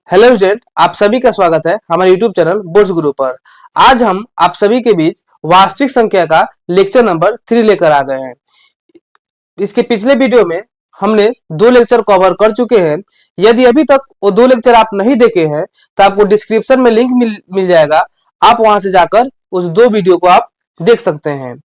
Hello student, आप सभी का स्वागत है हमारे यूट्यूब चैनल बोर्ड्स गुरु पर। आज हम आप सभी के बीच वास्तविक संख्या का लेक्चर नंबर 3 लेकर आ गए हैं। इसके पिछले वीडियो में हमने 2 लेक्चर कवर कर चुके हैं। यदि अभी तक वो 2 लेक्चर आप नहीं देखे हैं तो आपको डिस्क्रिप्शन में लिंक मिल जाएगा। आप वहां से जाकर उस 2 वीडियो को आप देख सकते हैं।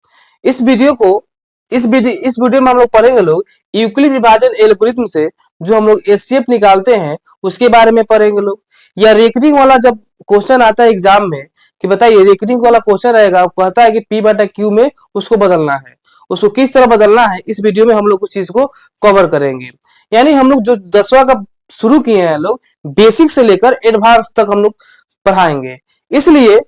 इस वीडियो को इस वीडियो में हम लोग पढ़ेंगे लोग यूक्लिड विभाजन एल्गोरिथम से जो हम लोग एचसीएफ निकालते हैं उसके बारे में पढ़ेंगे लोग। या रेकरिंग वाला जब क्वेश्चन आता है एग्जाम में कि बताइए रेकरिंग वाला क्वेश्चन रहेगा, कहता है कि पी बटा क्यू में उसको बदलना है, उसको किस तरह बदलना है, इस वीडियो में हम लोग उस चीज को कवर करेंगे। यानी हम लोग जो 10वां का शुरू किए हैं लोग, बेसिक से लेकर एडवांस तक हम लोग पढ़ाएंगे। इसलिए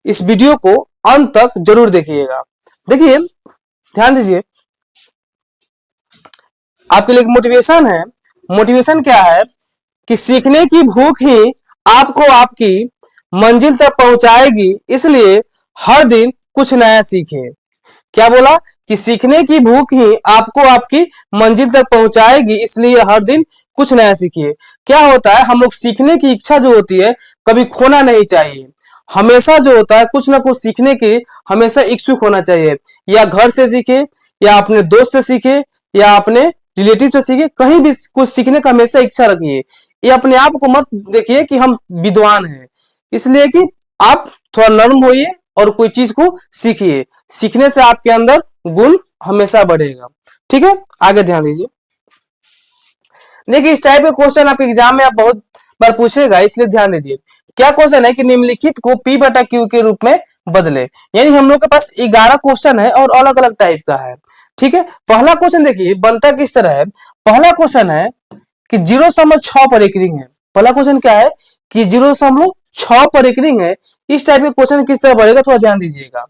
इस वीडियो को अंत तक जरूर देखिएगा। देखिए, ध्यान दीजिए, आपके लिए एक मोटिवेशन है। मोटिवेशन क्या है कि सीखने की भूख ही आपको आपकी मंजिल तक पहुंचाएगी, इसलिए हर दिन कुछ नया सीखें। क्या बोला कि सीखने की भूख ही आपको आपकी मंजिल तक पहुंचाएगी, इसलिए हर दिन कुछ नया सीखिए। क्या होता है, हम लोग सीखने की इच्छा जो होती है कभी खोना नहीं चाहिए। हमेशा जो होता है कुछ ना कुछ सीखने के हमेशा इच्छुक होना चाहिए। या घर से सीखे, या अपने दोस्त से सीखे, या अपने रिलेटिव से सीखे, कहीं भी कुछ सीखने का हमेशा इच्छा रखिए। ये अपने आप को मत देखिए कि हम विद्वान हैं, इसलिए कि आप थोड़ा नर्म होइए और कोई चीज को सीखिए। सीखने से आपके अंदर गुण हमेशा बढ़ेगा। ठीक है, आगे ध्यान दीजिए। देखिए, इस टाइप के क्वेश्चन आपके एग्जाम में आप बहुत बार पूछेगा, इसलिए ध्यान दीजिए। क्या क्वेश्चन है कि निम्नलिखित को पी बटा क्यू के रूप में बदले। यानी हम लोग के पास 11 क्वेश्चन है और अलग अलग टाइप का है। ठीक है, पहला क्वेश्चन देखिए बनता किस तरह है। पहला क्वेश्चन है कि 0.6 पर एक रिंग है। पहला क्वेश्चन क्या है कि 0.6 पर एक रिंग है। इस टाइप के क्वेश्चन किस तरह बढ़ेगा, थोड़ा ध्यान दीजिएगा।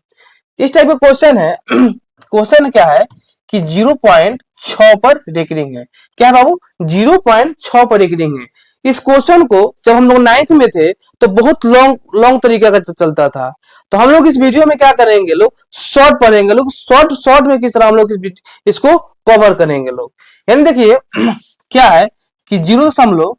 इस टाइप का क्वेश्चन है क्वेश्चन क्या है कि 0.6 पर एक रिंग है। क्या है बाबू, 0.6 पर एक रिंग है। इस क्वेश्चन को जब हम लोग 9th में थे तो बहुत लॉन्ग लॉन्ग तरीके का चलता था। तो हम लोग इस वीडियो में क्या करेंगे लोग, शॉर्ट पढ़ेंगे लोग। शॉर्ट शॉर्ट में किस तरह हम लोग इसको कवर करेंगे लोग। यानी देखिए क्या है कि 0,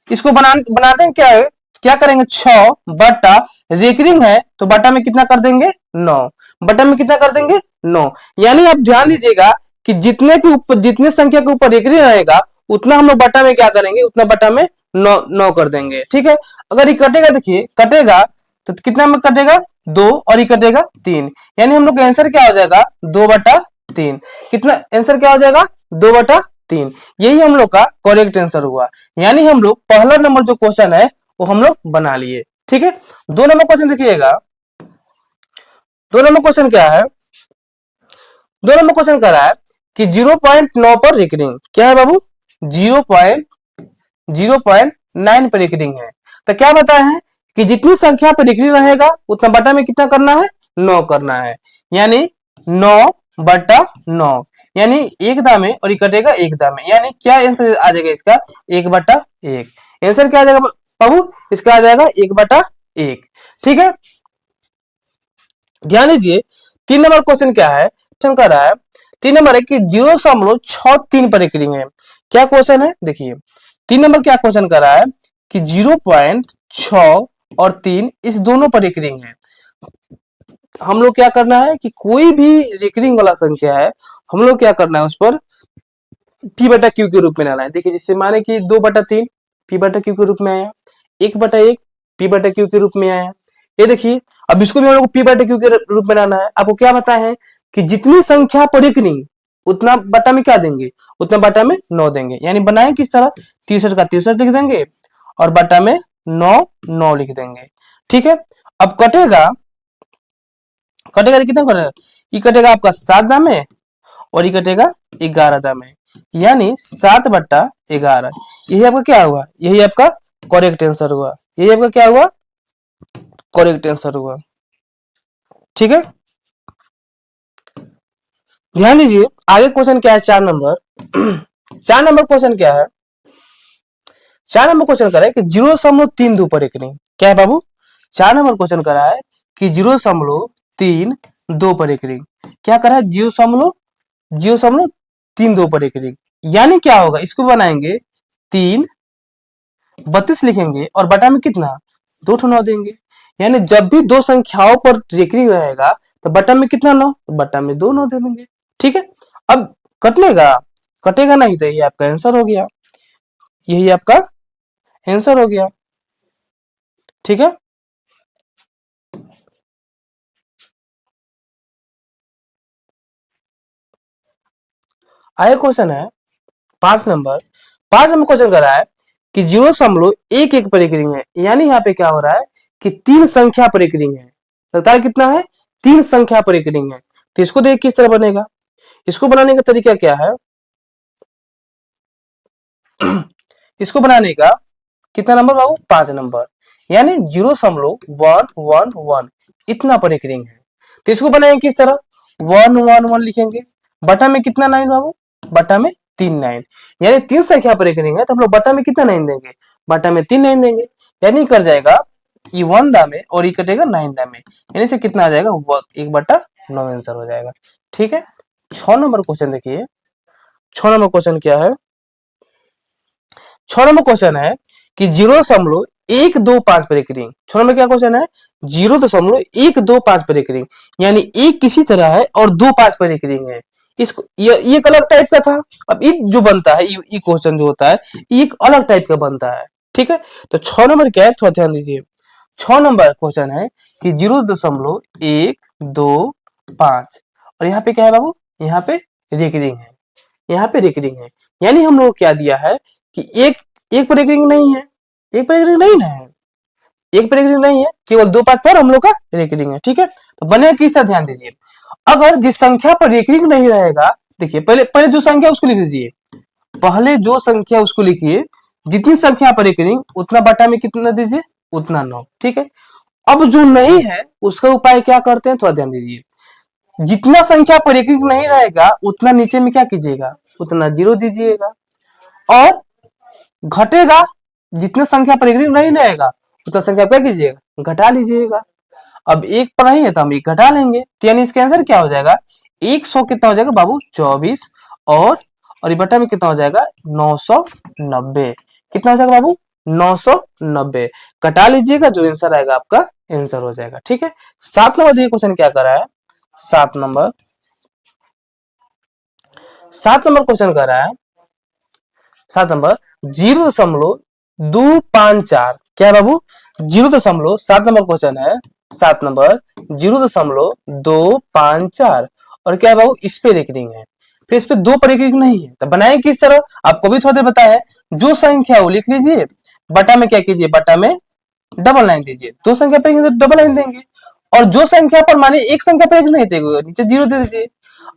इसको बनाते हैं क्या है, क्या करेंगे 6 बटा रेकरिंग है तो बटा में कितना कर देंगे 9, बटा में कितना कर देंगे 9। यानी आप ध्यान दीजिएगा कि जितने के ऊपर, जितने संख्या के ऊपर रेकरिंग रहेगा उतना हम लोग बटा में क्या करेंगे, उतना बटा में 9 कर देंगे। ठीक है, अगर ये कटेगा, देखिए कटेगा तो कितना में कटेगा 2 और ये कटेगा 3। यानी हम लोग का आंसर क्या हो जाएगा 2/3। कितना आंसर क्या हो जाएगा 2/3। यही हम लोग का करेक्ट आंसर हुआ। यानी हम लोग पहला नंबर जो क्वेश्चन है वो हम लोग बना लिए। ठीक है, 2 नंबर क्वेश्चन देखिएगा। 2 नंबर क्वेश्चन क्या है, 2 नंबर क्वेश्चन कह रहा है कि 0.9 पर रेकरिंग। क्या है बाबू, 0.9 पर रेकरिंग है। तो क्या बताया है कि जितनी संख्या पर रेकरिंग रहेगा उतना बटा में कितना करना है 9 करना है। यानी 9/9, यानी एक दामे और ये कटेगा एक दामे। यानी क्या आंसर आ जाएगा इसका 1/1। आंसर क्या आ जाएगा बाबू, इसका आ जाएगा 1/1। ठीक है, ध्यान दीजिए। 3 नंबर क्वेश्चन क्या है, क्वेश्चन कर रहा है 3 नंबर है कि 0.63 पर एक रिंग है। क्या क्वेश्चन है देखिए, 3 नंबर क्या क्वेश्चन कर रहा है कि 0.6 और 3 इस दोनों पर एक रिंग है। हम लोग क्या करना है कि कोई भी रिकरिंग वाला संख्या है हम लोग क्या करना है उस पर पी बटा क्यू के रूप में लाना है। देखिए जैसे माने कि 2/3 पी बटा क्यू के रूप में आया, 1/1 पी बटा क्यू के रूप में आया। ये देखिए, अब इसको भी हम लोग को पी बटा क्यू के रूप में लाना है। आपको क्या बताया है कि जितनी संख्या पर रिकरिंग उतना बटा में क्या देंगे, उतना बटा में 9 देंगे। यानी बनाए किस तरह, 63 का 63 लिख देंगे और बटा में 9 लिख देंगे। ठीक है, अब कटेगा, कटेगा कितना कटेगा, ये कटेगा आपका 7 दामे और ये कटेगा 11 दामे। यानी 7/11। यही आपका क्या हुआ, यही आपका करेक्ट आंसर हुआ। यही आपका क्या हुआ, करेक्ट आंसर हुआ। ठीक है, ध्यान दीजिए आगे क्वेश्चन क्या है 4 नंबर। 4 नंबर क्वेश्चन क्या है, 4 नंबर क्वेश्चन कर रहा है कि 0.32 पर एक रिंग। क्या है बाबू, 4 नंबर क्वेश्चन कर रहा है कि 0.32 पर एक रिंग। क्या कर रहा है 0.32 पर एक रिंग। यानी क्या होगा, इसको बनाएंगे 3 32 लिखेंगे और बटा में कितना, 2 ठो 9 देंगे। यानी जब भी दो संख्याओं पर रेकरिंग रहेगा तो बटा में कितना 9, तो बटा में 2 9 दे देंगे। ठीक है, अब कटनेगा, कटेगा नहीं, तो ये आपका आंसर हो गया, यही आपका आंसर हो गया। ठीक है, आगे क्वेश्चन है 5 नंबर। 5 नंबर क्वेश्चन कर रहा है कि 0.11 पर रेकरिंग है। यानी यहाँ पे क्या हो रहा है कि 3 संख्या पर रेकरिंग है। लगातार कितना है, 3 संख्या पर रेकरिंग है। तो इसको देख किस तरह बनेगा, इसको बनाने का तरीका क्या है, इसको बनाने का कितना नंबर बाबू, 5 नंबर। यानी 0.111 इतना पर रेकरिंग है। तो इसको बनाएंगे किस तरह, 111 लिखेंगे, बटा में कितना 9 बाबू, बटा में 3 9। यानी 3 संख्या पर रेकरिंग है तो हम लोग बटा में कितना 9 देंगे, बटा में 3 9 देंगे। यानी कर जाएगा ये 1 दामे और ये कटेगा 9 दामे, यानी से कितना आ जाएगा 1/9 आंसर हो जाएगा। ठीक है, 6 नंबर क्वेश्चन देखिए। 6 नंबर क्वेश्चन क्या है, 6 नंबर क्वेश्चन है कि 0.125 पर रेकरिंग। 6 नंबर क्या क्वेश्चन है, 0.125 पर रेकरिंग। यानी एक किसी तरह है और 2 5 पर रेकरिंग है। इसको ये एक अलग टाइप का था। अब ये जो बनता है, ये क्वेश्चन जो होता है ये एक अलग टाइप का बनता है। ठीक है, तो 6 नंबर क्या है, थोड़ा ध्यान दीजिए। 6 नंबर क्वेश्चन है कि 0.125 और यहाँ पे क्या है बाबू, यहाँ पे रेकरिंग है, यहाँ पे रेकरिंग है। यानी हम लोग क्या दिया है कि एक एक पर रेकरिंग नहीं है, एक पर रेकरिंग नहीं है, एक पर रेकरिंग नहीं है, केवल 2 5 पर हम लोग का रेकरिंग है। ठीक है, तो बने किस तरह, ध्यान दीजिए। अगर जिस संख्या पर रेकरिंग नहीं रहेगा, देखिए पहले पहले जो संख्या उसको लिख दीजिए, पहले जो संख्या उसको लिखिए, जितनी संख्या पर रेकरिंग उतना बटा में कितना दीजिए, उतना 9। ठीक है, अब जो नहीं है उसका उपाय क्या करते हैं, थोड़ा ध्यान दीजिए। जितना संख्या पर रेकरिंग नहीं रहेगा उतना नीचे में क्या कीजिएगा, उतना 0 दीजिएगा। और घटेगा, जितने संख्या पर रेकरिंग नहीं रहेगा उतना संख्या क्या कीजिएगा, घटा लीजिएगा। अब 1 पर नहीं है तो हम 1 घटा लेंगे, तो यानी इसका आंसर क्या हो जाएगा, 100 कितना हो जाएगा बाबू, 24। और ये बटा में कितना हो जाएगा, 990। कितना हो जाएगा बाबू, 990। कटा लीजिएगा, जो आंसर आएगा आपका आंसर हो जाएगा। ठीक है, 7 नंबर देखिए क्वेश्चन क्या कर रहा है। 7 नंबर 7 नंबर क्वेश्चन कर रहा है। 7 नंबर 0.254, क्या बाबू, 0.7 नंबर क्वेश्चन है। 7 नंबर 0.254 और क्या है बाबू, इस पे रेकरिंग है, फिर इस पे 2 पर रेकरिंग नहीं है। तो बनाए किस तरह, आपको भी थोड़ा देर बताया है। जो संख्या वो लिख लीजिए, बटा में क्या कीजिए, बटा में डबल लाइन दीजिए। 2 संख्या पर डबल लाइन देंगे, और जो संख्या पर मानिए एक संख्या पर नहीं देंगे, नीचे 0 दे दीजिए।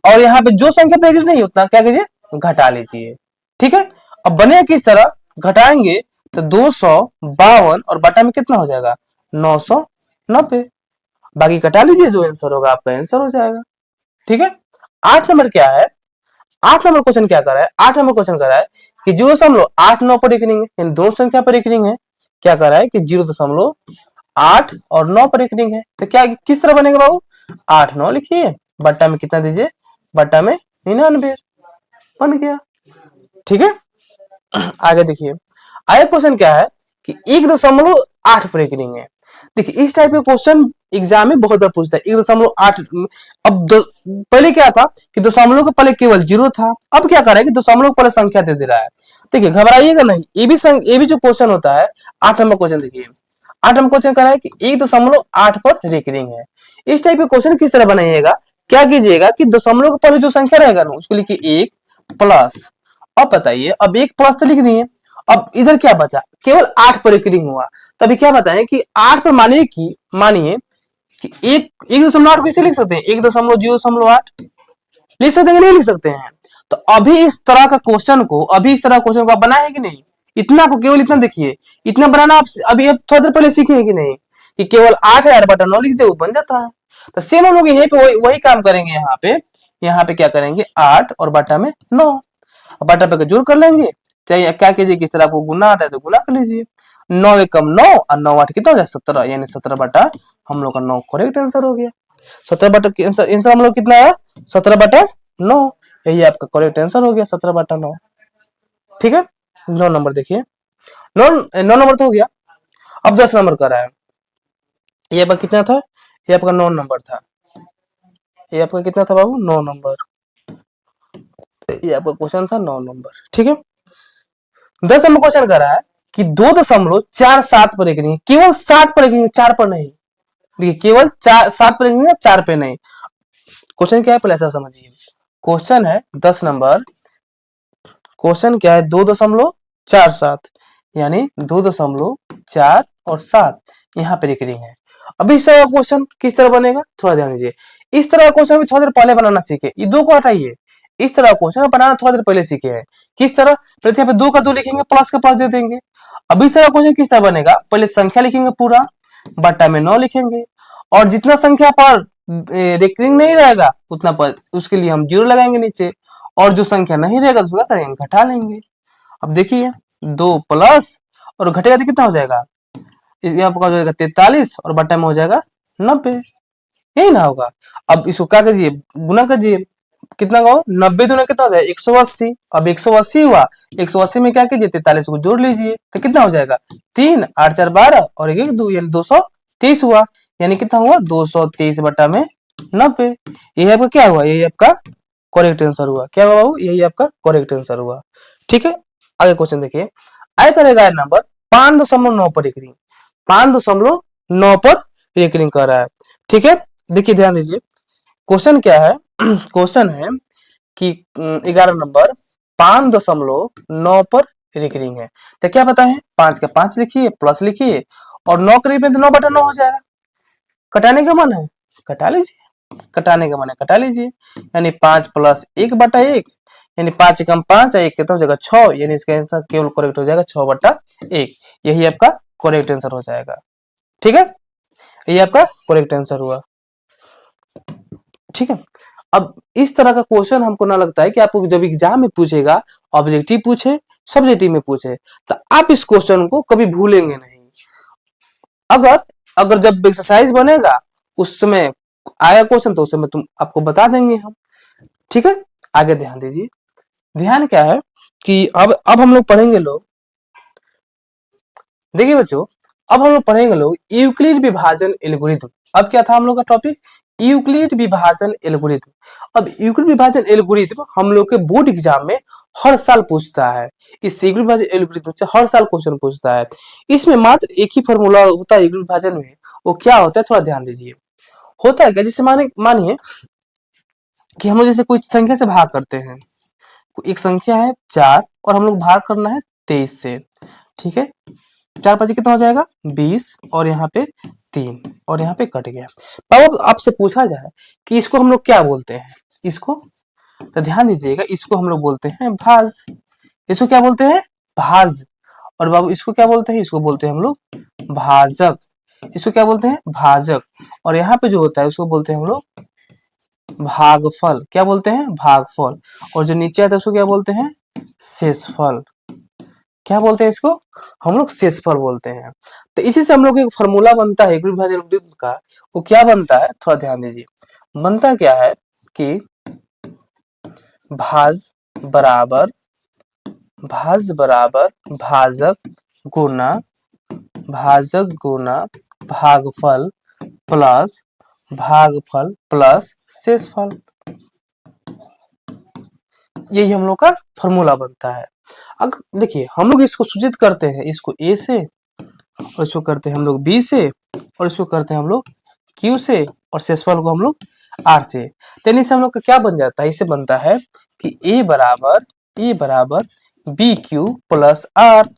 और यहाँ पे जो संख्या पर नहीं उतना क्या कीजिए, घटा लीजिए। ठीक है, अब बने किस तरह, घटाएंगे तो 252 और बटा में कितना हो जाएगा, 990। बाकी घटा लीजिए, जो आंसर होगा आपका आंसर हो जाएगा। ठीक है, 8 नंबर क्या है, 8 नंबर क्वेश्चन क्या कर रहा है, 8 नंबर क्वेश्चन कर रहा है कि 0.89 पर रेकरिंग है, यानी दो संख्या पर रेकरिंग है। क्या कर रहा है कि 0.8 और 9 पर रेकरिंग है। तो क्या किस तरह बनेगा बाबू, 8 9 लिखिए, बट्टा में कितना दीजिए, बट्टा में 99, बन गया। ठीक है, आगे देखिए, आगे क्वेश्चन क्या है कि 1.8 पर रेकरिंग है। देखिए इस टाइप के क्वेश्चन एग्जाम में बहुत बार पूछता है, 1.8। अब पहले क्या था कि दशमलव के पहले केवल 0 था, अब क्या कर रहा है कि दशमलव के पहले संख्या दे रहा है। देखिए घबराइएगा नहीं, ये भी जो क्वेश्चन होता है, 8 नंबर क्वेश्चन देखिए। 8 नंबर क्वेश्चन कर रहा है कि 1.8 पर रेकरिंग है। इस टाइप के क्वेश्चन किस तरह बनाइएगा, क्या कीजिएगा कि दशमलव के पहले जो संख्या रहेगा ना उसको लिखिए 1 प्लस। अब बताइए, अब 1 प्लस तो लिख दिए, अब इधर क्या बचा, केवल 8 पर रेकरिंग हुआ। तभी क्या बताएं कि 8 पर मानिए कि 1.8 को इसे लिख सकते हैं, 1.008 लिख सकते हैं, नहीं लिख सकते हैं। तो अभी इस तरह का क्वेश्चन को, आप बनाए कि नहीं, इतना को केवल इतना देखिए, इतना बनाना आप अभी अब थोड़ी देर पहले सीखे हैं कि नहीं, कि केवल 8 है, बटा 9 लिख दे, वो बन जाता है। तो सेम हम लोग यहीं पे वही काम करेंगे। यहाँ पे क्या करेंगे, 8 और बटा में 9, बटा पे जोड़ कर लेंगे। चाहे क्या कीजिए, किस तरह को गुना आता है तो गुना कर लीजिए। 9 एकम 9 और 9 8 कितना हो जाए 17, यानी 17 बटा हम लोग का 9 करेक्ट आंसर हो गया। 17 बटा आंसर हम लोग कितना है, 17 बटा 9, यही आपका करेक्ट आंसर हो गया, 17 बटा 9। ठीक है, 9 नंबर देखिए। 9 9 नंबर तो हो गया। अब 10 नंबर का रहा है। ये आपका कितना था? ये आपका 9 नंबर था। ये आपका कितना था बाबू? 9 नंबर। ये आपका क्वेश्चन था 9 नंबर। ठीक है। 10 नंबर क्वेश्चन कर रहा है कि 2.47 पर एक रिंग, केवल 7 पर एक रिंग, 4 पर नहीं। देखिए केवल 7 पर एक रिंग, 4 पे नहीं। क्वेश्चन क्या है पहले ऐसा समझिए। क्वेश्चन है 10 नंबर। क्वेश्चन क्या है? 2.47 यानी 2.4 और 7 यहाँ पे एक रिंग है। अब इस तरह का क्वेश्चन किस तरह बनेगा थोड़ा ध्यान दीजिए। इस तरह का क्वेश्चन भी थोड़ा देर पहले बनाना सीखे। ये दो को हटाइए। इस तरह का क्वेश्चन बनाना थोड़ा देर पहले सीखे हैं। किस तरह? पहले यहाँ पे 2 का 2 लिखेंगे, प्लस का प्लस दे देंगे। अब इस तरह का क्वेश्चन किस तरह बनेगा? पहले संख्या लिखेंगे पूरा, बट्टा में 9 लिखेंगे, और जितना संख्या पर रेकरिंग नहीं रहेगा उतना पर उसके लिए हम 0 लगाएंगे नीचे, और जो संख्या नहीं रहेगा उसका करेंगे घटा लेंगे। अब देखिए 2 प्लस और घटेगा तो कितना हो जाएगा? इसके आपका हो जाएगा 43 और बट्टा में हो जाएगा 90। यही ना होगा। अब इसको क्या कीजिए? गुना कीजिए। कितना का हो? 90 दूना कितना हो जाएगा? 180। अब 180 हुआ, 180 में क्या कीजिए? 43 को जोड़ लीजिए तो कितना हो जाएगा? 3 8 4 12 और 1 1 2 यानी 223 हुआ। यानी कितना हुआ? 223 बट्टा में 90। यही आपका क्या हुआ? यही आपका करेक्ट आंसर हुआ। क्या हुआ बाबू? यही आपका करेक्ट आंसर हुआ। ठीक है। आगे क्वेश्चन देखिए। आय करेगा नंबर 5.9 पर एक रिंग, 5.9 पर एक रिंग कर रहा है। ठीक है। देखिए ध्यान दीजिए। क्वेश्चन क्या है? क्वेश्चन है कि 11 नंबर 5.9 पर एक रिंग है। तो क्या पता है? 5 का 5 लिखिए, प्लस लिखिए, और 9 करीब में तो 9 बटा 9 हो जाएगा। कटाने का मन है कटा लीजिए, कटाने का मन है कटा लीजिए। यानी 5 प्लस 1 बटा 1, यानी 5 कम 5 1 कितना हो जाएगा? 6। यानी इसका आंसर केवल करेक्ट हो जाएगा 6 बटा 1। यही आपका करेक्ट आंसर हो जाएगा। ठीक है। ये आपका करेक्ट आंसर हुआ। ठीक है। अब इस तरह का क्वेश्चन हमको ना लगता है कि आपको जब एग्जाम में पूछेगा, ऑब्जेक्टिव पूछे, सब्जेक्टिव में पूछे, तो आप इस क्वेश्चन को कभी भूलेंगे नहीं। अगर अगर जब एक्सरसाइज बनेगा उस समय आया क्वेश्चन तो उस समय तुम आपको बता देंगे हम। ठीक है। आगे ध्यान दीजिए। ध्यान क्या है कि अब हम लोग पढ़ेंगे लोग। देखिए बच्चों, अब हम लोग पढ़ेंगे लोग यूक्लिड विभाजन एल्गोरिथम। अब क्या था हम लोग का टॉपिक? यूक्लिड विभाजन एल्गोरिथम। अब यूक्लिड विभाजन एल्गोरिथम हम लोग के बोर्ड एग्जाम में हर साल पूछता है। इस यूक्लिड विभाजन एल्गोरिथम से हर साल क्वेश्चन पूछता है। इसमें मात्र एक ही फॉर्मूला होता है यूक्लिड विभाजन में। वो क्या होता है थोड़ा ध्यान दीजिए। होता है क्या? जैसे मानिए कि हम लोग जैसे कोई संख्या से भाग करते हैं। एक संख्या है 4 और हम लोग भाग करना है 23 से। ठीक है। 4 5 कितना हो जाएगा? 20 और यहाँ पे 3 और यहाँ पे कट गया। अब आपसे पूछा जाए कि इसको हम लोग क्या बोलते हैं? इसको तो ध्यान दीजिएगा, इसको हम लोग बोलते हैं भाज। इसको क्या बोलते हैं? भाज। और बाबू इसको क्या बोलते हैं? इसको बोलते हैं हम लोग भाजक। इसको क्या बोलते हैं? भाजक। और यहाँ पे जो होता है उसको बोलते हैं हम लोग भागफल। क्या बोलते हैं? भागफल। और जो नीचे आता है उसको क्या बोलते हैं? शेषफल। क्या बोलते हैं इसको? हम लोग शेषफल बोलते हैं। तो इसी से हम लोग एक फॉर्मूला बनता है यूक्लिड विभाजन एल्गोरिथम का। वो क्या बनता है थोड़ा ध्यान दीजिए। बनता क्या है कि भाज बराबर भाजक गुना भागफल प्लस शेषफल। यही हम लोग का फॉर्मूला बनता है। अगर देखिए हम लोग इसको सूचित करते हैं, इसको ए से, और इसको करते हैं हम लोग बी से, और इसको करते हैं हम लोग क्यू से, और शेषफल को हम लोग आर से। तो इससे हम लोग का क्या बन जाता है? इसे बनता है कि ए बराबर बी क्यू प्लस आर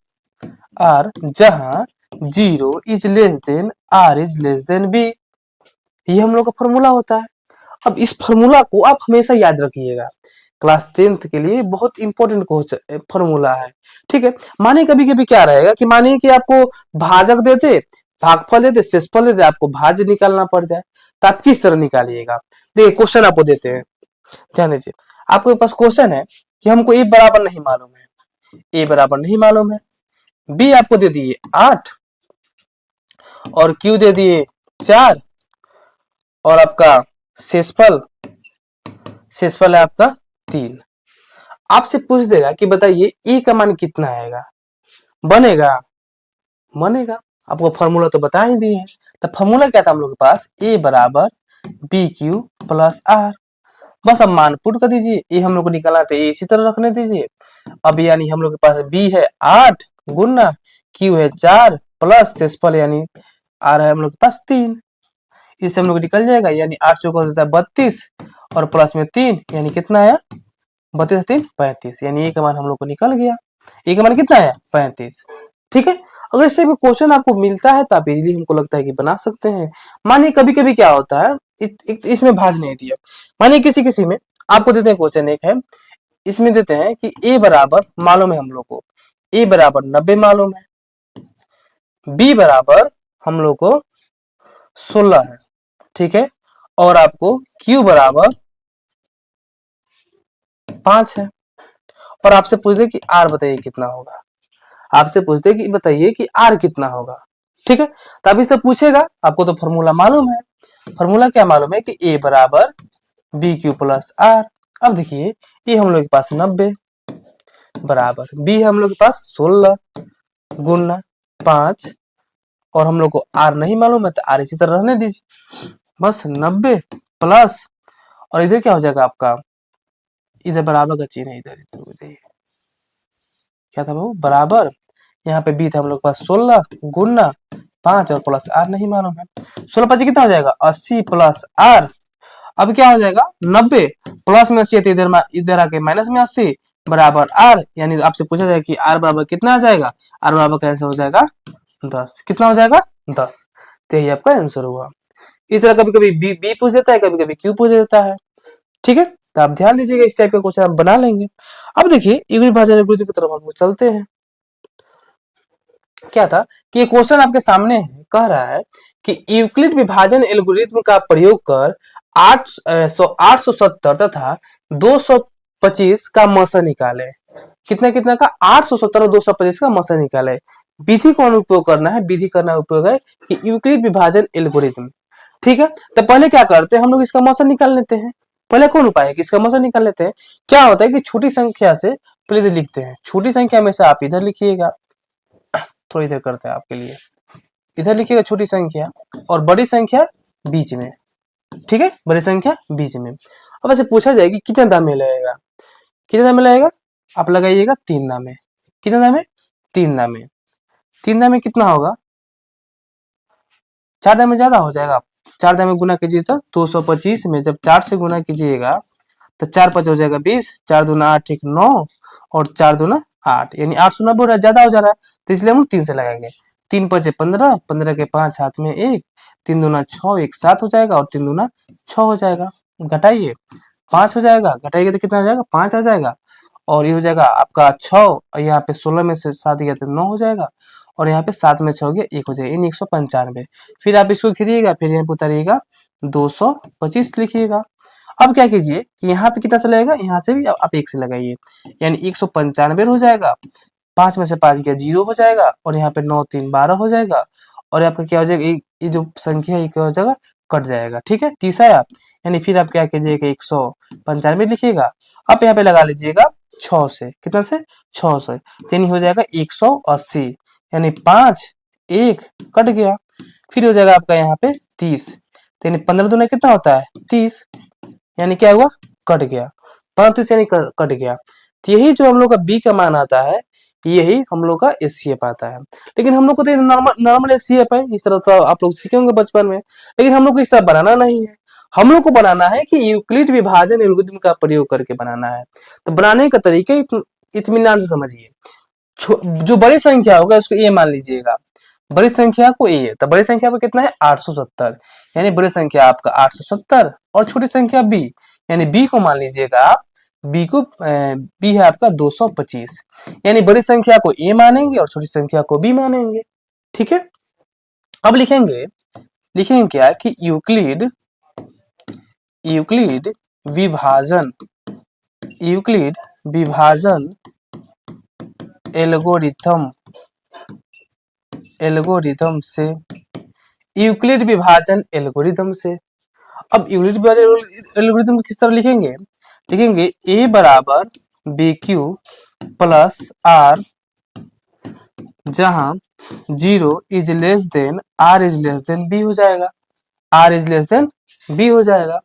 जहां 0 is less than r is less than b. ये हम लोग का फॉर्मूला होता है। अब इस फॉर्मूला को आप हमेशा याद रखिएगा। क्लास 10th के लिए बहुत इंपॉर्टेंट फॉर्मूला है। ठीक है। मानिए कभी कभी क्या रहेगा कि मानिए कि आपको भाजक देते, भागफल देते, शेषफल देते, आपको भाज्य निकालना पड़ जाए, तो आप किस तरह निकालिएगा? देखिए क्वेश्चन आपको देते हैं, ध्यान दीजिए। आपके पास क्वेश्चन है कि हमको ए बराबर नहीं मालूम है, ए बराबर नहीं मालूम है, बी आपको दे दिए 8 और क्यू दे दिए 4, और आपका शेषफल है आपका 3। आपसे पूछ देगा कि बताइए ए का मान कितना आएगा। बनेगा? बनेगा। आपको फॉर्मूला तो बता ही दिए हैं। तो फॉर्मूला क्या था हम लोग के पास, ए बराबर बी क्यू प्लस आर। बस अब मान पुट कर दीजिए, ए हम लोग को निकालना था, ए इसी तरह रखने दीजिए। अब यानी हम लोग के पास बी है 8 गुना क्यू है 4 प्लस शेषफल यानी आर है हम लोग के पास 3। इससे हम लोग निकल जाएगा, यानी 8 चौका होता है 32 और प्लस में 3 यानी कितना आया 32 3 35, यानी ए का मान हम लोग को निकल गया। ए का मान कितना आया 35। ठीक है। अगर इससे भी क्वेश्चन आपको मिलता है तो आप इजीली हमको लगता है कि बना सकते हैं। मानिए कभी कभी क्या होता है, इसमें भाज नहीं दिया, मानिए किसी किसी में आपको देते हैं क्वेश्चन एक है, इसमें देते हैं कि ए बराबर मालूम है हम लोग को, ए बराबर 90 मालूम है, बी बराबर हम लोग को 16 है। ठीक है। और आपको क्यू बराबर 5 है। और आपसे पूछते कि आर बताइए कितना होगा, आपसे पूछते कि बताइए कि आर कितना होगा। ठीक है। तो अब इससे पूछेगा, आपको तो फॉर्मूला मालूम है। फॉर्मूला क्या मालूम है कि ए बराबर बी क्यू प्लस आर। अब देखिए ए हम लोग के पास 90 बराबर बी हम लोग के पास 16 गुना 5 और हम लोग को आर नहीं मालूम है तो आर इसी तरह रहने दीजिए। बस 90 प्लस और इधर क्या हो जाएगा आपका, इधर बराबर का चिन्ह है, इधर इधर हो जाइए, क्या था बाबू बराबर, यहाँ पे बी था हम लोग के पास 16 गुना 5 और प्लस आर नहीं मालूम है। 16 5 कितना हो जाएगा 80 प्लस आर। अब क्या हो जाएगा 90 प्लस में 80 इधर इधर आके माइनस में 80 बराबर आर, यानी आपसे पूछा जाएगा कि आर बराबर कितना आ जाएगा, आर बराबर का आंसर हो जाएगा 10। कितना हो जाएगा 10। तो यही आपका आंसर हुआ। इस तरह कभी कभी बी पूछ देता है, कभी कभी क्यू पूछ देता है। ठीक है। तो आप ध्यान दीजिएगा, इस टाइप का क्वेश्चन आप बना लेंगे। अब देखिए युग्मित विभाजन एल्गोरिथम की तरफ हम लोग चलते हैं। क्या था कि ये क्वेश्चन आपके सामने है, कह रहा है कि यूक्लिड विभाजन एल्गोरिथम का प्रयोग कर 870 तथा 225 का मसा निकाले। कितना कितना का 870 और 225 का मसा निकाले। विधि कौन उपयोग करना है, विधि करना उपयोग है कि यूक्लिड विभाजन एल्गोरिथम। ठीक है। तो पहले क्या करते हैं हम लोग, इसका मौसम निकाल लेते हैं। पहले कौन उपाय है कि इसका मौसम निकाल लेते हैं। क्या होता है कि छोटी संख्या से पहले इधर लिखते हैं, छोटी संख्या में से आप इधर लिखिएगा, थोड़ी देर करते हैं आपके लिए, इधर लिखिएगा छोटी संख्या और बड़ी संख्या बीच में। ठीक है, बड़ी संख्या बीच में। अब ऐसे पूछा जाए कि कितने दाम में लगेगा, कितने दाम में लगेगा, आप लगाइएगा 3 दाम में। कितने दाम में 3 दाम में, 3 दाम में कितना होगा 4 दाम में ज्यादा हो जाएगा। 4 दाम में गुना कीजिए तो 225 में जब 4 से गुना कीजिएगा तो 4 5 हो जाएगा 20, 4 दूना 8 एक 9 और 4 दूना 8 यानी 890 हो रहा है, ज्यादा हो जा रहा है, तो इसलिए हम 3 से लगाएंगे। 3 5 15, 15 के 5 हाथ में 1, 3 दूना 6 एक 7 हो जाएगा और 3 दूना 6 हो जाएगा। घटाइए 5 हो जाएगा, घटाइएगा तो कितना हो जाएगा 5 आ जाएगा और ये हो जाएगा आपका 6 और यहाँ पे 16 में से 7 गया तो 9 हो जाएगा और यहाँ पे 7 में 6 गया 1 हो जाएगा, इन 195। फिर आप इसको घिरिएगा, फिर यहाँ पे उतारिएगा 225 लिखिएगा। अब क्या कीजिए कि यहाँ पे कितना से लगेगा, यहाँ से भी आप 1 से लगाइए, यानी 195 हो जाएगा। 5 में से 5 गया 0 हो जाएगा और यहाँ पे 9 3 12 हो जाएगा और आपका क्या हो जाएगा, ये जो संख्या है क्या हो जाएगा कट जाएगा। ठीक है, 30 आया, यानी फिर आप क्या कीजिएगा 195 लिखिएगा। अब यहाँ पे लगा लीजिएगा 6 से, कितना से 6 से, यानी हो जाएगा 180, यानी 5 1 कट गया। फिर हो जाएगा आपका यहाँ पे 30, यानी 15 दूना कितना होता है 30, यानी क्या हुआ कट गया, 35 यानी कट गया। तो यही जो हम लोग का बी का मान आता है, यही हम लोग का एचसीएफ आता है। लेकिन हम लोग को तो नॉर्मल एचसीएफ है, इस तरह तो आप लोग सीखे होंगे बचपन में, लेकिन हम लोग को इस तरह बनाना नहीं है। हम लोग को बनाना है कि यूक्लिड विभाजन एल्गोरिथम का प्रयोग करके बनाना है। तो बनाने का तरीका इत्मीनान से समझिए। जो बड़ी संख्या होगा उसको ए मान लीजिएगा, बड़ी संख्या को ए, तो बड़ी संख्या पर कितना है 870, यानी बड़ी संख्या आपका 870 और छोटी संख्या बी, यानी बी को मान लीजिएगा आप, बी है आपका 225, यानी बड़ी संख्या को ए मानेंगे और छोटी संख्या को बी मानेंगे। ठीक है। अब लिखेंगे लिखेंगे क्या कि यूक्लिड विभाजन एल्गोरिथम से, यूक्लिड विभाजन एल्गोरिथम से। अब यूक्लिड विभाजन एल्गोरिथम किस तरह लिखेंगे, लिखेंगे ए बराबर बी क्यू प्लस आर जहां 0 is less then r is less then b हो जाएगा, r is less then b हो जाएगा।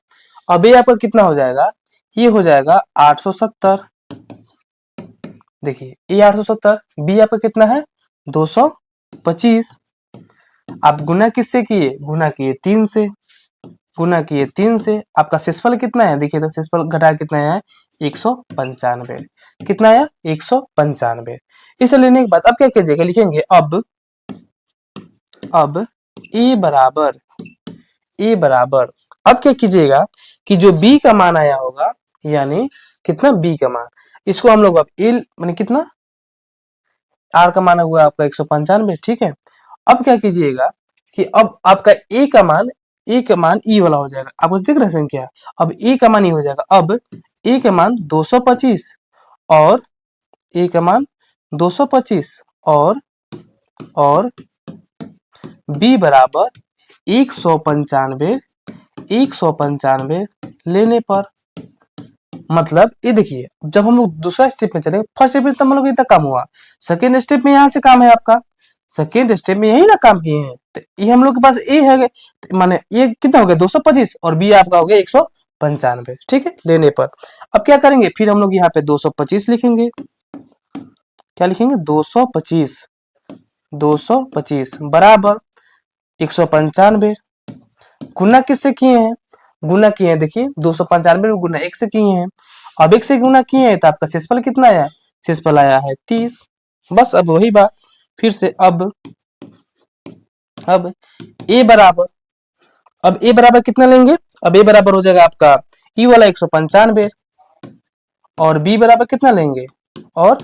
अब ये आपका कितना हो जाएगा, ये हो जाएगा 870। देखिए ये 870, b आपका कितना है 225। आप गुना किससे किए, गुना किए 3 से, गुना किए 3 से। आपका शेषफल कितना है, देखिए तो शेषफल घटा कितना है 195। कितना आया 195। इसे लेने के बाद अब क्या कीजिएगा, लिखेंगे अब ए बराबर अब क्या कीजिएगा कि जो b का मान आया होगा, यानी कितना b का मान, इसको हम लोग अब ए माने कितना r का मान हुआ आपका 195। ठीक है, अब क्या कीजिएगा कि अब आपका ए का मान ई वाला हो जाएगा। आपको दिख रहा है संख्या, अब ए का मान ई हो जाएगा। अब ए का मान 225 और ए का मान 225 और बी बराबर 195 लेने पर, मतलब ये देखिए जब हम लोग दूसरा स्टेप में चले, फर्स्ट स्टेप में तो हम लोग इतना काम हुआ, सेकेंड स्टेप में यहाँ से काम है आपका, सेकेंड स्टेप में यही ना काम किए हैं, तो ये हम लोग के पास ए है, माने ये कितना हो गया 225 और बी आपका हो गया 195। ठीक है, लेने पर अब क्या करेंगे, फिर हम लोग यहाँ पे 225 लिखेंगे। क्या लिखेंगे 225 बराबर 195। गुना किससे किए हैं, गुना किए हैं, देखिए 295 में गुना 1 से किए हैं। अब 1 से गुना किए हैं तो आपका शेषफल कितना आया, शेषफल आया है 30। बस अब वही बात फिर से, अब ए बराबर, अब ए बराबर कितना लेंगे, अब ए बराबर हो जाएगा आपका ई वाला 195 और बी बराबर कितना लेंगे, और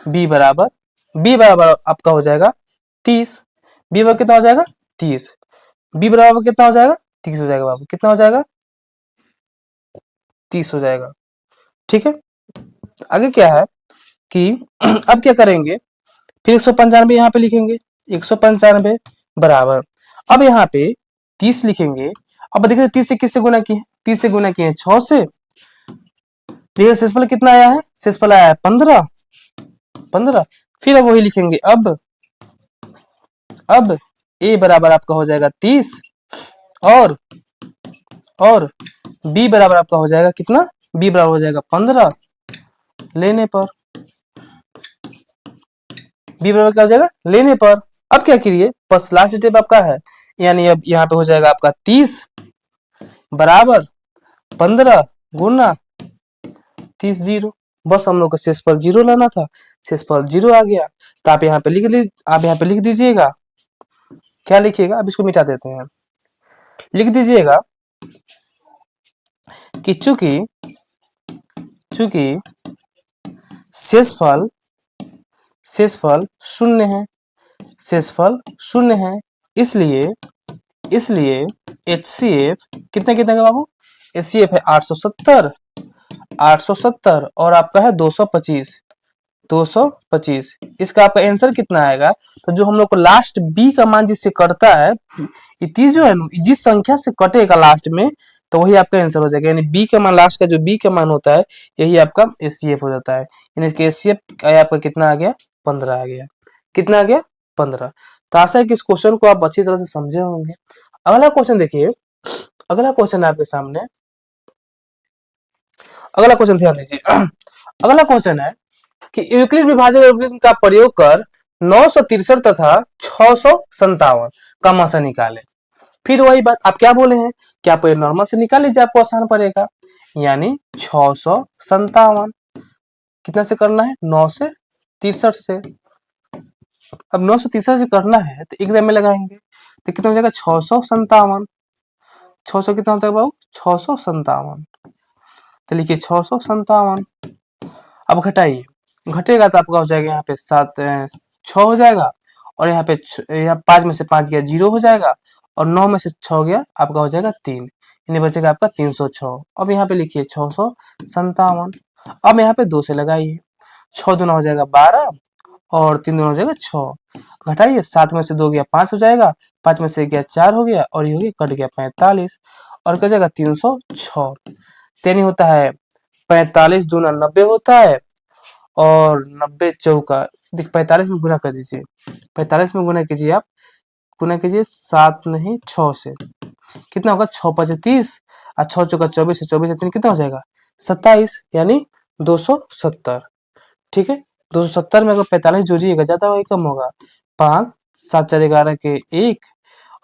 बी बराबर आपका हो जाएगा 30। बी बराबर कितना हो जाएगा 30, बी बराबर कितना हो जाएगा 30 हो जाएगा बाबू, कितना हो जाएगा 30 हो जाएगा। ठीक है, आगे क्या है कि अब क्या करेंगे, फिर 195 यहाँ पे लिखेंगे, 195 बराबर, अब यहाँ पे 30 लिखेंगे। अब देखिए 30 से किससे गुना किए, 30 से गुना किए 6 से, देखिए शेषफल कितना आया है, शेषफल आया है 15। फिर अब वही लिखेंगे, अब ए बराबर आपका हो जाएगा 30 और बी बराबर आपका हो जाएगा कितना, बी बराबर हो जाएगा 15 लेने पर, बी बराबर क्या हो जाएगा लेने पर। अब क्या करिए, बस लास्ट स्टेप आपका है, यानी अब यहाँ पे हो जाएगा आपका 30 बराबर 15 गुना 30 0। बस हम लोग को शेषफल 0 लाना था, शेषफल 0 आ गया। तो आप यहाँ पे लिख दीजिएगा, क्या लिखिएगा, अब इसको मिटा देते हैं, लिख दीजिएगा कि चूंकि शेषफल शून्य है, शेषफल शून्य है, इसलिए HCF कितना कितना का बाबू, HCF है 870 और आपका है 225। इसका आपका आंसर कितना आएगा, तो जो हम लोग को लास्ट बी का मान जिससे कटता है, ये 30 जो है ना, जिस संख्या से कटेगा लास्ट में, तो वही आपका आंसर हो जाएगा। यानी बी का मान, लास्ट का जो बी का मान होता है, यही आपका HCF हो जाता है। यानी इसके HCF आपका कितना आ गया 15 आ गया, कितना आ गया 15। तो आशा है कि इस क्वेश्चन को आप अच्छी तरह से समझे होंगे। अगला क्वेश्चन देखिए, अगला क्वेश्चन है आपके सामने, अगला क्वेश्चन ध्यान दीजिए। अगला क्वेश्चन है कि यूक्लिड विभाजन एल्गोरिथम का प्रयोग कर 963 तथा 657 का मासा निकाले। फिर वही बात, आप क्या बोले हैं कि आप नॉर्मल से निकाल लीजिए, आपको आसान पड़ेगा। यानी 657 कितना से करना है, 9 से 63 से। अब 963 से करना है तो एग्जाम में लगाएंगे, तो कितना हो जाएगा 657। 600 कितना होता है बाबू 657, तो लिखिए 657। अब घटाइए, घटेगा तो आपका हो जाएगा यहाँ पे 6 हो जाएगा, और यहाँ पे यहाँ 5 में से 5 गया 0 हो जाएगा, और 9 में से 6 गया आपका हो जाएगा 3, यानी बचेगा आपका 306। अब यहाँ पे लिखिए 657। अब यहाँ पे 2 से लगाइए, 6 दूना हो जाएगा 12 और 3 दूना हो जाएगा 6। घटाइए, 7 में से 2 गया 5 हो जाएगा, 5 में से गया 4 हो गया, और ये हो गया कट गया 45, और क्या हो जाएगा 306। यानी होता है 45 दूना 90 होता है, और 90 चौका, देख 45 में गुना कर दीजिए, 45 में गुना कीजिए आप, गुना कीजिए 7 नहीं 6 से, कितना होगा 6 5 30 और 6 चौका 24 से 24 से 3 कितना हो जाएगा 27, यानी 270। ठीक है, 270 में अगर 45 जोड़िएगा ज्यादा होगा कम होगा, 5 7 4 11 के 1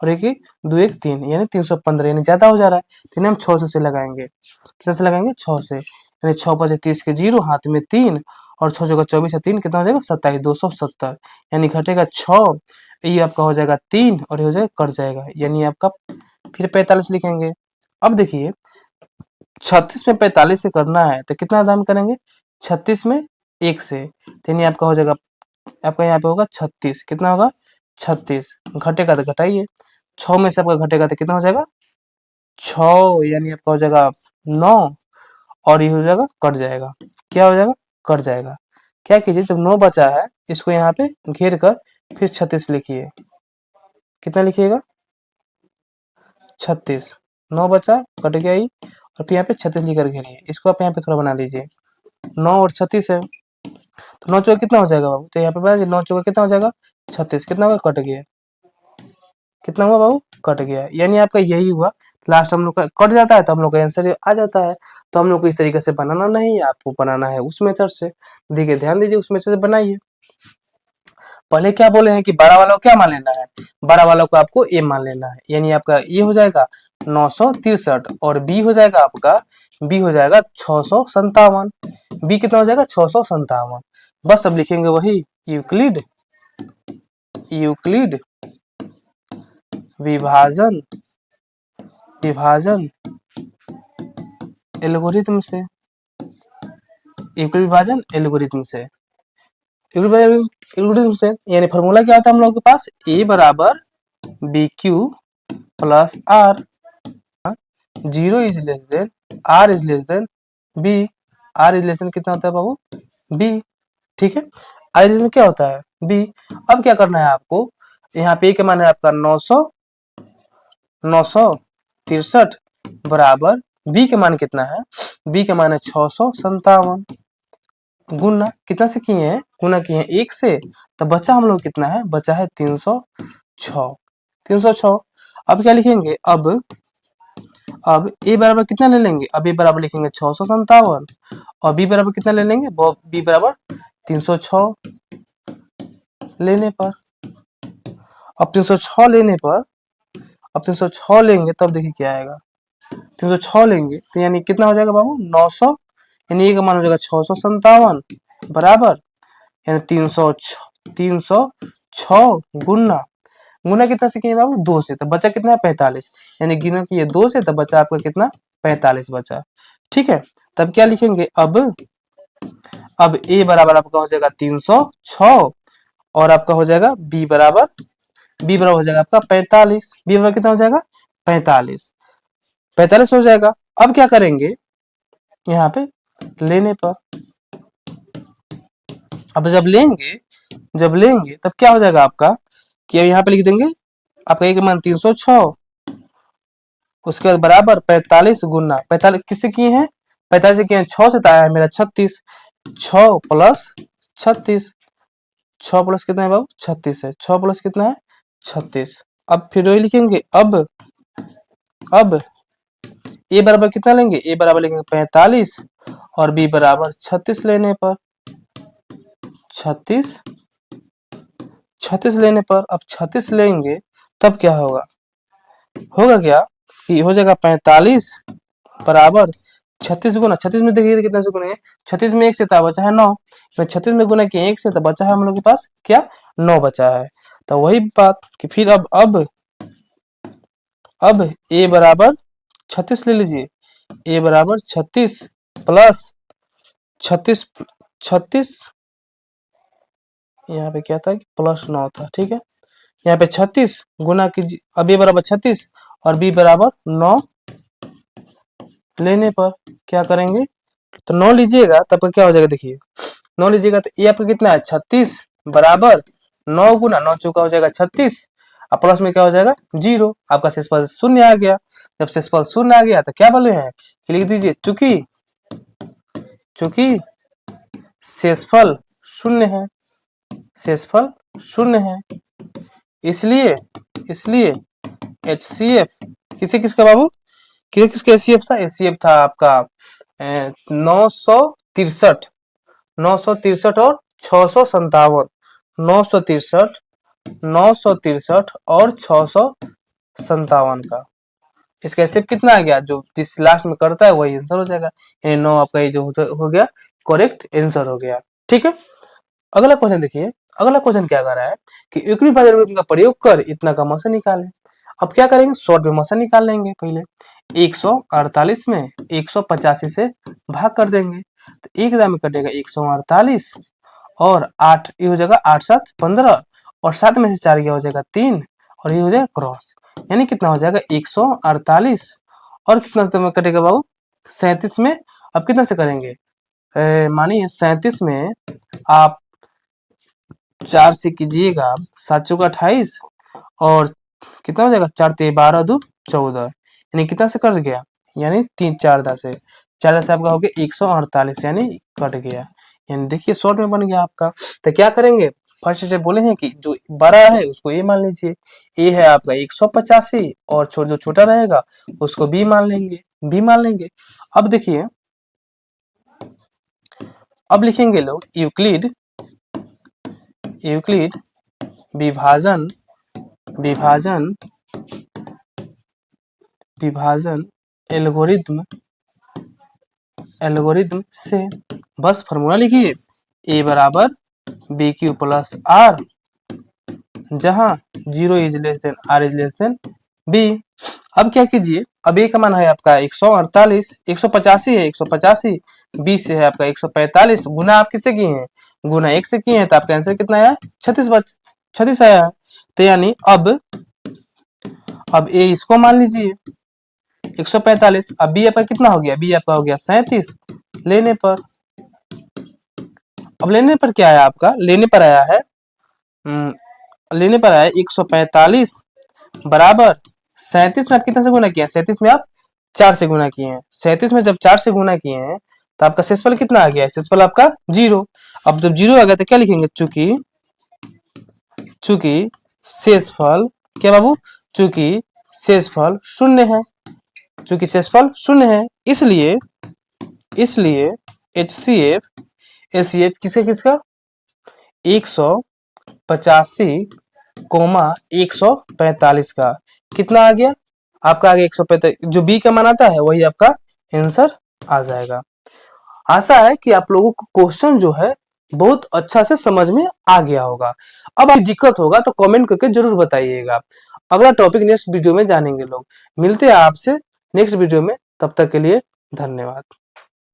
और 1 1 2 1 3 यानी 315, यानी ज्यादा हो जा रहा है, तो इन्हें हम 6 से लगाएंगे, कितना से लगाएंगे 6 से, यानी 6 5 30 के 0, हाथ में 3 और 6 जगह 24 से 3 कितना हो जाएगा 27, 270, यानी घटेगा 6, ये आपका हो जाएगा 3 और ये हो जाएगा कट जाएगा, यानी आपका फिर 45 लिखेंगे। अब देखिए 36 में 45 से करना है तो कितना दाम करेंगे, 36 में 1 से, तो यानी आपका हो जाएगा, आपका यहाँ पे होगा 36, कितना होगा 36, घटेगा तो घटाइए, 6 में से आपका घटेगा तो कितना हो जाएगा 6, यानी आपका हो जाएगा 9 और ये हो जाएगा कट जाएगा, क्या हो जाएगा कट जाएगा। क्या कीजिए जब 9 बचा है इसको यहाँ पे घेर कर फिर 36 लिखिए, कितना लिखिएगा 36, 9 बचा कट गया ही, और फिर यहाँ पे 36 लिखकर घेरिए, इसको आप यहाँ पे थोड़ा बना लीजिए, 9 और 36 है तो 9 चौका कितना हो जाएगा बाबू, तो यहाँ पे बता 9 चौका कितना हो जाएगा 36, कितना होगा कट गया, कितना हुआ बाबू कट गया, यानी आपका यही हुआ, लास्ट हम लोग का कट जाता है तो हम लोग का आंसर आ जाता है। तो हम लोग को इस तरीके से बनाना नहीं है, आपको बनाना है उस मेथड से, देखिए ध्यान दीजिए उस मेथड से बनाइए। पहले क्या बोले हैं कि बड़ा वाला को क्या मान लेना है, बड़ा वाला को आपको ए मान लेना है, यानी आपका ये हो जाएगा 963 और बी हो जाएगा आपका, बी हो जाएगा 657, बी कितना हो जाएगा 657, बस अब लिखेंगे वही यूक्लिड, यूक्लिड विभाजन, विभाजन एल्गोरिथम से, यूक्लिड विभाजन एल्गोरिथम से, एल्गोरिथम से, यानी फॉर्मूला क्या होता है हम लोगों के पास, ए बराबर b q plus r, 0 is less than r is less than b, r is less than कितना होता है बाबू बी, ठीक है, आर इज लेस देन क्या होता है बी। अब क्या करना है आपको, यहाँ पे क्या मान है आपका 963 बराबर बी के मान कितना है, बी के मान है 657, गुना कितना से किए हैं, गुना किए हैं 1 से, तो बचा हम लोग कितना है, बचा है 306, 306। अब क्या लिखेंगे, अब ए बराबर कितना ले लेंगे, अब ए बराबर लिखेंगे 657 और बी बराबर कितना ले लेंगे, बी बराबर 306 लेने पर, अब 306 लेने पर, अब 306 लेंगे तब देखिए क्या आएगा, 306 लेंगे तो यानी कितना हो जाएगा बाबू 900, यानी ए का मान हो जाएगा 657 बराबर, यानी 306 गुना, गुना कितना से किए बाबू 2 से, तो बचा कितना है 45, यानी गिना किए 2 से तो बचा आपका कितना 45 बचा, ठीक है। तब क्या लिखेंगे, अब ए बराबर आपका हो जाएगा 306 और आपका हो जाएगा बी बराबर हो जाएगा आपका 45, बी बराबर कितना हो जाएगा 45, 45 हो जाएगा। अब क्या करेंगे यहाँ पे लेने पर, अब जब लेंगे तब क्या हो जाएगा आपका, कि अब यहाँ पे लिख देंगे आपका एक मान 306, उसके बाद बराबर 45 गुना 45 किससे किए हैं, 45 से किए हैं 6 से, तो आया है मेरा 36, 6 प्लस 36, 6 प्लस कितना है बाबू 36 है, 6 प्लस कितना है 36। अब फिर वही लिखेंगे, अब ए बराबर कितना लेंगे, ए बराबर लिखेंगे 45 और बी बराबर 36 लेने पर, 36 लेने पर, अब 36 लेंगे तब क्या होगा, क्या कि हो जाएगा 45 बराबर 36 गुना, 36 में देखिए कितना से गुना है, 36 में 1 से था बचा है 9, 36 में गुना किए 1 से तो बचा है हम लोग के पास क्या 9 बचा है। तो वही बात कि फिर अब ए बराबर 36 ले लीजिए, ए बराबर 36 प्लस 36 36, यहाँ पे क्या था कि प्लस 9 था, ठीक है, यहाँ पे 36 गुना कीजिए, अब ए बराबर 36 और बी बराबर 9 लेने पर क्या करेंगे, तो 9 लीजिएगा तब क्या हो जाएगा, देखिए 9 लीजिएगा तो ये आपका कितना है 36 बराबर 9 गुना 9 चौका हो जाएगा 36 और प्लस में क्या हो जाएगा 0, आपका शेषफल शून्य आ गया। जब शेषफल शून्य आ गया तो क्या बोले हैं कि लिख दीजिए चूंकि शेषफल शून्य है, शेषफल शून्य है। इसलिए इसलिए HCF किसे किसका बाबू, किसे किसका HCF था, HCF था आपका 963, 963 और 657, 963, 963 और 657 का इसका HCF कितना आ गया, जो जिस लास्ट में करता है वही आंसर हो जाएगा, यानी 9 आपका ये जो हो गया करेक्ट आंसर हो गया। ठीक है, अगला क्वेश्चन देखिए, अगला क्वेश्चन क्या कर रहा है कि इक्विवेलेंट एल्गोरिथम का प्रयोग कर इतना का मौसा निकालें। अब क्या करेंगे, शॉर्ट में मौसा निकाल लेंगे। पहले 148 में 185 से भाग कर देंगे तो एक दाम में कटेगा 148 और 8, ये हो जाएगा 8 7 15 और 7 में से 4 गया हो जाएगा 3 और ये हो जाएगा क्रॉस, यानी कितना हो जाएगा 148 और कितना से कटेगा बाबू 37 में। अब कितना से करेंगे, मानिए 37 में आप 4 से कीजिएगा 7 चौका 28 और कितना हो जाएगा 4 ते 12 2 14, यानी कितना से कट गया, यानी 3 4 10 से 4 10 आपका हो गया 148, यानी कट गया, यानी देखिए शॉर्ट में बन गया आपका। तो क्या करेंगे, फर्स्ट स्टेप बोले हैं कि जो बड़ा है उसको ए मान लीजिए, ए है आपका 185 और जो छोटा रहेगा उसको बी मान लेंगे, बी मान लेंगे। अब देखिए, अब लिखेंगे लोग यूक्लिड, यूक्लिड विभाजन, विभाजन, विभाजन एल्गोरिथम, एल्गोरिथम से बस फॉर्मूला लिखिए ए बराबर बी क्यू प्लस आर, जहां 0 is less than r is less than b. अब क्या कीजिए, अब ए का मान है आपका 148, 185 है 185, बी से है आपका 145, गुना आप किससे किए हैं, गुना 1 से किए हैं, तो आपका आंसर कितना आया 36 आया है। तो यानी अब ए इसको मान लीजिए 145, अब बी आपका कितना हो गया, बी आपका हो गया 37 लेने पर। अब लेने पर क्या आया आपका, लेने पर आया है लेने पर आया 145 बराबर 37 में आप कितना से गुना किया, 37 में आप 4 से गुना किए हैं, 37 में जब 4 से गुना किए हैं तो आपका शेषफल कितना आ गया, शेषफल आपका 0। अब जब 0 आ गया तो क्या लिखेंगे, चूंकि शेषफल क्या बाबू, चूंकि शेषफल शून्य है, चूंकि शेषफल शून्य है, इसलिए HCF किसका किसका 185 145 का कितना आ गया, आपका आ गया 145, जो बी का मान आता है वही आपका आंसर आ जाएगा। आशा है कि आप लोगों को क्वेश्चन जो है बहुत अच्छा से समझ में आ गया होगा। अब आपको दिक्कत होगा तो कमेंट करके जरूर बताइएगा। अगला टॉपिक नेक्स्ट वीडियो में जानेंगे लोग, मिलते हैं आपसे नेक्स्ट वीडियो में, तब तक के लिए धन्यवाद।